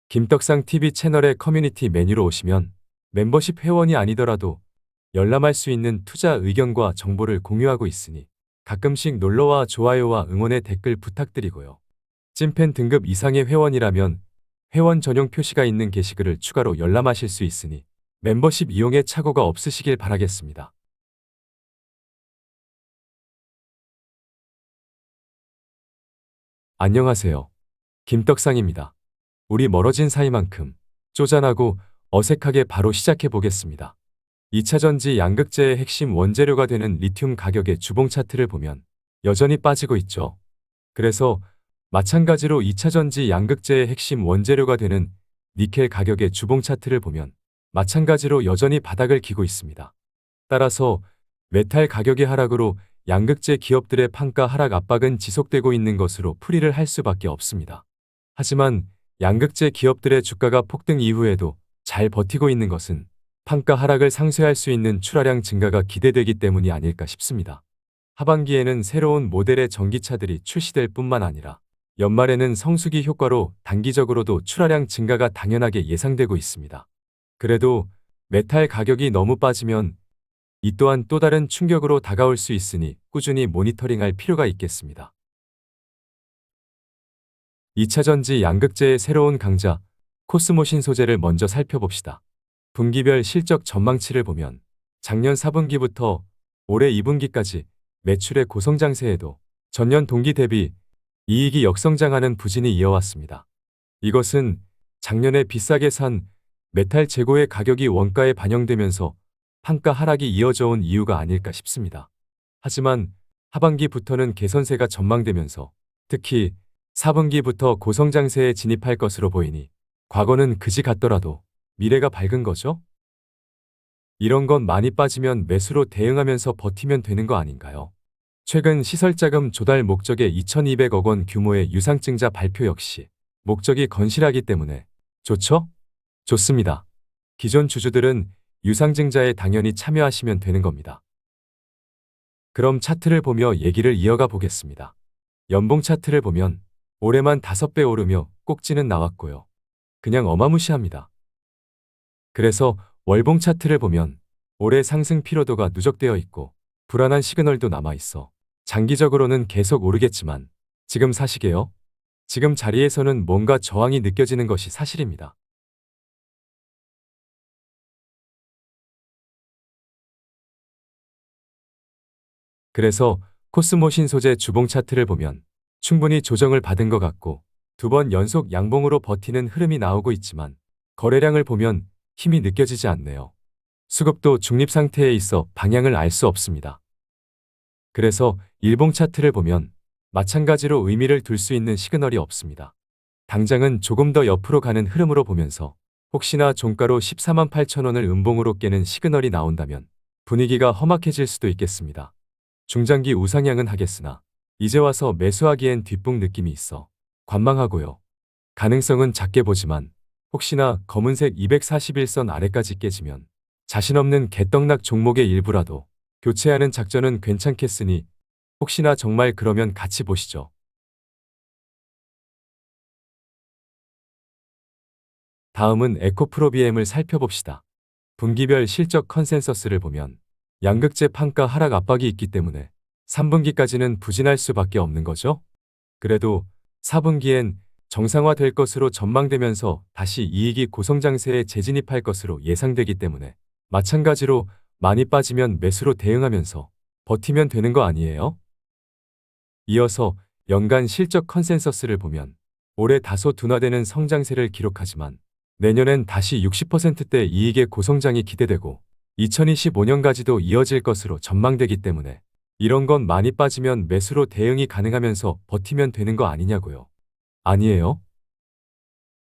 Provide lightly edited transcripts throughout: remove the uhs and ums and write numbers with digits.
김떡상 TV 채널의 커뮤니티 메뉴로 오시면 멤버십 회원이 아니더라도 열람할 수 있는 투자 의견과 정보를 공유하고 있으니 가끔씩 놀러와 좋아요와 응원의 댓글 부탁드리고요. 찐팬 등급 이상의 회원이라면 회원 전용 표시가 있는 게시글을 추가로 열람하실 수 있으니 멤버십 이용에 착오가 없으시길 바라겠습니다. 안녕하세요. 김떡상입니다. 우리 멀어진 사이만큼 쪼잔하고 어색하게 바로 시작해 보겠습니다. 2차전지 양극재의 핵심 원재료가 되는 리튬 가격의 주봉 차트를 보면 여전히 빠지고 있죠. 그래서 마찬가지로 2차전지 양극재의 핵심 원재료가 되는 니켈 가격의 주봉 차트를 보면 마찬가지로 여전히 바닥을 기고 있습니다. 따라서 메탈 가격의 하락으로 양극재 기업들의 판가 하락 압박은 지속되고 있는 것으로 풀이를 할 수밖에 없습니다. 하지만 양극재 기업들의 주가가 폭등 이후에도 잘 버티고 있는 것은 판가 하락을 상쇄할 수 있는 출하량 증가가 기대되기 때문이 아닐까 싶습니다. 하반기에는 새로운 모델의 전기차들이 출시될 뿐만 아니라 연말에는 성수기 효과로 단기적으로도 출하량 증가가 당연하게 예상되고 있습니다. 그래도 메탈 가격이 너무 빠지면 이 또한 또 다른 충격으로 다가올 수 있으니 꾸준히 모니터링할 필요가 있겠습니다. 2차전지 양극재의 새로운 강자 코스모신 소재를 먼저 살펴봅시다. 분기별 실적 전망치를 보면 작년 4분기부터 올해 2분기까지 매출의 고성장세에도 전년 동기 대비 이익이 역성장하는 부진이 이어왔습니다. 이것은 작년에 비싸게 산 메탈 재고의 가격이 원가에 반영되면서 판가 하락이 이어져 온 이유가 아닐까 싶습니다. 하지만 하반기부터는 개선세가 전망되면서 특히 4분기부터 고성장세에 진입할 것으로 보이니 과거는 그지 같더라도 미래가 밝은 거죠? 이런 건 많이 빠지면 매수로 대응하면서 버티면 되는 거 아닌가요? 최근 시설자금 조달 목적의 2,200억 원 규모의 유상증자 발표 역시 목적이 건실하기 때문에 좋죠? 좋습니다. 기존 주주들은 유상증자에 당연히 참여하시면 되는 겁니다. 그럼 차트를 보며 얘기를 이어가 보겠습니다. 연봉 차트를 보면 올해만 5배 오르며 꼭지는 나왔고요. 그냥 어마무시합니다. 그래서 월봉 차트를 보면 올해 상승 피로도가 누적되어 있고 불안한 시그널도 남아있어 장기적으로는 계속 오르겠지만 지금 사시게요? 지금 자리에서는 뭔가 저항이 느껴지는 것이 사실입니다. 그래서 코스모신 소재 주봉 차트를 보면 충분히 조정을 받은 것 같고 2번 연속 양봉으로 버티는 흐름이 나오고 있지만 거래량을 보면 힘이 느껴지지 않네요. 수급도 중립 상태에 있어 방향을 알 수 없습니다. 그래서 일봉 차트를 보면 마찬가지로 의미를 둘 수 있는 시그널이 없습니다. 당장은 조금 더 옆으로 가는 흐름으로 보면서 혹시나 종가로 14만 8천 원을 음봉으로 깨는 시그널이 나온다면 분위기가 험악해질 수도 있겠습니다. 중장기 우상향은 하겠으나 이제 와서 매수하기엔 뒷북 느낌이 있어 관망하고요. 가능성은 작게 보지만 혹시나 검은색 241선 아래까지 깨지면 자신 없는 개떡락 종목의 일부라도 교체하는 작전은 괜찮겠으니 혹시나 정말 그러면 같이 보시죠. 다음은 에코프로비엠을 살펴봅시다. 분기별 실적 컨센서스를 보면 양극재 판가 하락 압박이 있기 때문에 3분기까지는 부진할 수밖에 없는 거죠. 그래도 4분기엔 정상화될 것으로 전망되면서 다시 이익이 고성장세에 재진입할 것으로 예상되기 때문에 마찬가지로 많이 빠지면 매수로 대응하면서 버티면 되는 거 아니에요? 이어서 연간 실적 컨센서스를 보면 올해 다소 둔화되는 성장세를 기록하지만 내년엔 다시 60%대 이익의 고성장이 기대되고 2025년까지도 이어질 것으로 전망되기 때문에 이런 건 많이 빠지면 매수로 대응이 가능하면서 버티면 되는 거 아니냐고요. 아니에요?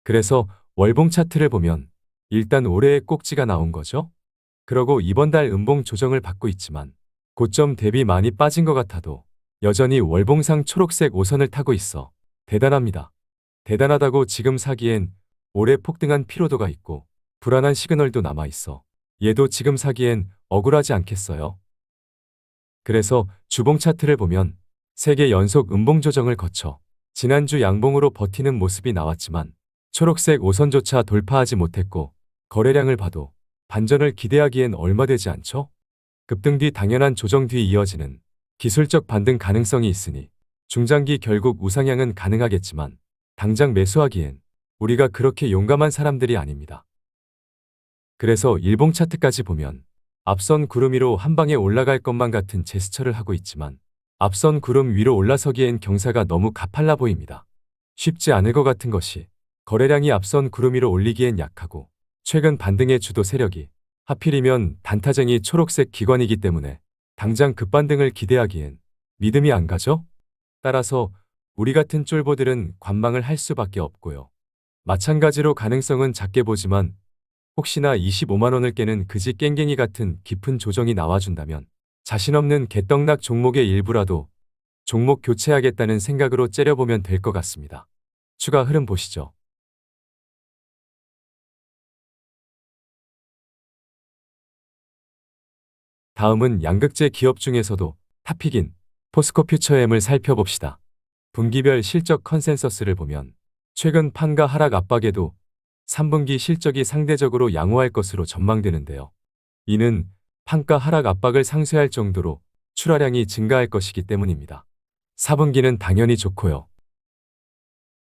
그래서 월봉 차트를 보면 일단 올해의 꼭지가 나온 거죠? 그러고 이번 달 음봉 조정을 받고 있지만 고점 대비 많이 빠진 것 같아도 여전히 월봉상 초록색 5선을 타고 있어 대단합니다. 대단하다고 지금 사기엔 올해 폭등한 피로도가 있고 불안한 시그널도 남아있어 얘도 지금 사기엔 억울하지 않겠어요? 그래서 주봉 차트를 보면 3개 연속 음봉 조정을 거쳐 지난주 양봉으로 버티는 모습이 나왔지만 초록색 5선조차 돌파하지 못했고 거래량을 봐도 반전을 기대하기엔 얼마 되지 않죠? 급등 뒤 당연한 조정 뒤 이어지는 기술적 반등 가능성이 있으니 중장기 결국 우상향은 가능하겠지만 당장 매수하기엔 우리가 그렇게 용감한 사람들이 아닙니다. 그래서 일봉 차트까지 보면 앞선 구름 위로 한 방에 올라갈 것만 같은 제스처를 하고 있지만 앞선 구름 위로 올라서기엔 경사가 너무 가팔라 보입니다. 쉽지 않을 것 같은 것이 거래량이 앞선 구름 위로 올리기엔 약하고 최근 반등의 주도 세력이 하필이면 단타쟁이 초록색 기관이기 때문에 당장 급반등을 기대하기엔 믿음이 안 가죠? 따라서 우리 같은 쫄보들은 관망을 할 수밖에 없고요. 마찬가지로 가능성은 작게 보지만 혹시나 25만 원을 깨는 그지 깽갱이 같은 깊은 조정이 나와준다면 자신 없는 개떡락 종목의 일부라도 종목 교체하겠다는 생각으로 째려보면 될 것 같습니다. 추가 흐름 보시죠. 다음은 양극재 기업 중에서도 탑픽인 포스코 퓨처엠을 살펴봅시다. 분기별 실적 컨센서스를 보면 최근 판가 하락 압박에도 3분기 실적이 상대적으로 양호할 것으로 전망되는데요. 이는 판가 하락 압박을 상쇄할 정도로 출하량이 증가할 것이기 때문입니다. 4분기는 당연히 좋고요.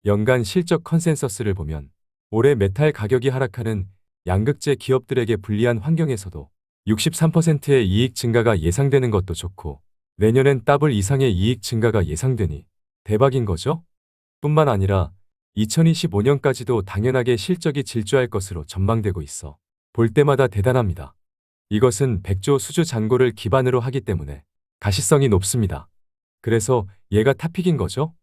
연간 실적 컨센서스를 보면 올해 메탈 가격이 하락하는 양극재 기업들에게 불리한 환경에서도 63%의 이익 증가가 예상되는 것도 좋고 내년엔 더블 이상의 이익 증가가 예상되니 대박인 거죠? 뿐만 아니라 2025년까지도 당연하게 실적이 질주할 것으로 전망되고 있어 볼 때마다 대단합니다. 이것은 100조 수주 잔고를 기반으로 하기 때문에 가시성이 높습니다. 그래서 얘가 탑픽인 거죠?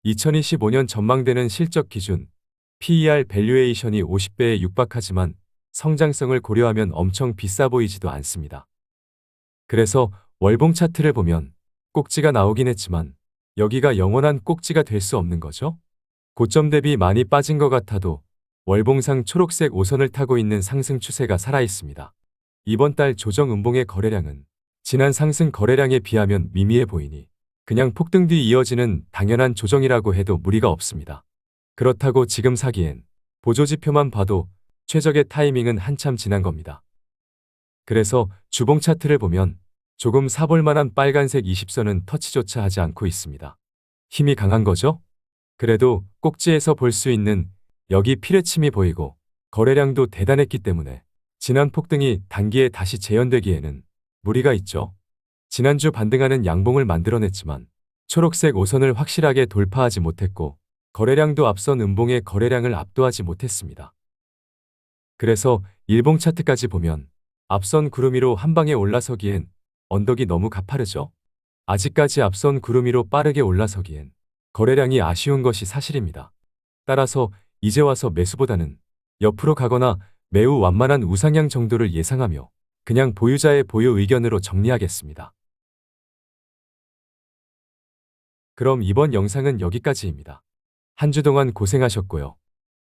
2025년 전망되는 실적 기준 PER 밸류에이션이 50배에 육박하지만 성장성을 고려하면 엄청 비싸 보이지도 않습니다. 그래서 월봉 차트를 보면 꼭지가 나오긴 했지만 여기가 영원한 꼭지가 될 수 없는 거죠? 고점 대비 많이 빠진 것 같아도 월봉상 초록색 5선을 타고 있는 상승 추세가 살아있습니다. 이번 달 조정 음봉의 거래량은 지난 상승 거래량에 비하면 미미해 보이니 그냥 폭등 뒤 이어지는 당연한 조정이라고 해도 무리가 없습니다. 그렇다고 지금 사기엔 보조지표만 봐도 최적의 타이밍은 한참 지난 겁니다. 그래서 주봉 차트를 보면 조금 사볼 만한 빨간색 20선은 터치조차 하지 않고 있습니다. 힘이 강한 거죠? 그래도 꼭지에서 볼 수 있는 여기 피뢰침이 보이고 거래량도 대단했기 때문에 지난 폭등이 단기에 다시 재현되기에는 무리가 있죠. 지난주 반등하는 양봉을 만들어냈지만 초록색 5선을 확실하게 돌파하지 못했고 거래량도 앞선 음봉의 거래량을 압도하지 못했습니다. 그래서 일봉 차트까지 보면 앞선 구름 위로 한 방에 올라서기엔 언덕이 너무 가파르죠. 아직까지 앞선 구름 위로 빠르게 올라서기엔 거래량이 아쉬운 것이 사실입니다. 따라서 이제 와서 매수보다는 옆으로 가거나 매우 완만한 우상향 정도를 예상하며 그냥 보유자의 보유 의견으로 정리하겠습니다. 그럼 이번 영상은 여기까지입니다. 한 주 동안 고생하셨고요.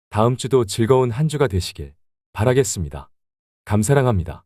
다음 주도 즐거운 한 주가 되시길 바라겠습니다. 감사랑합니다.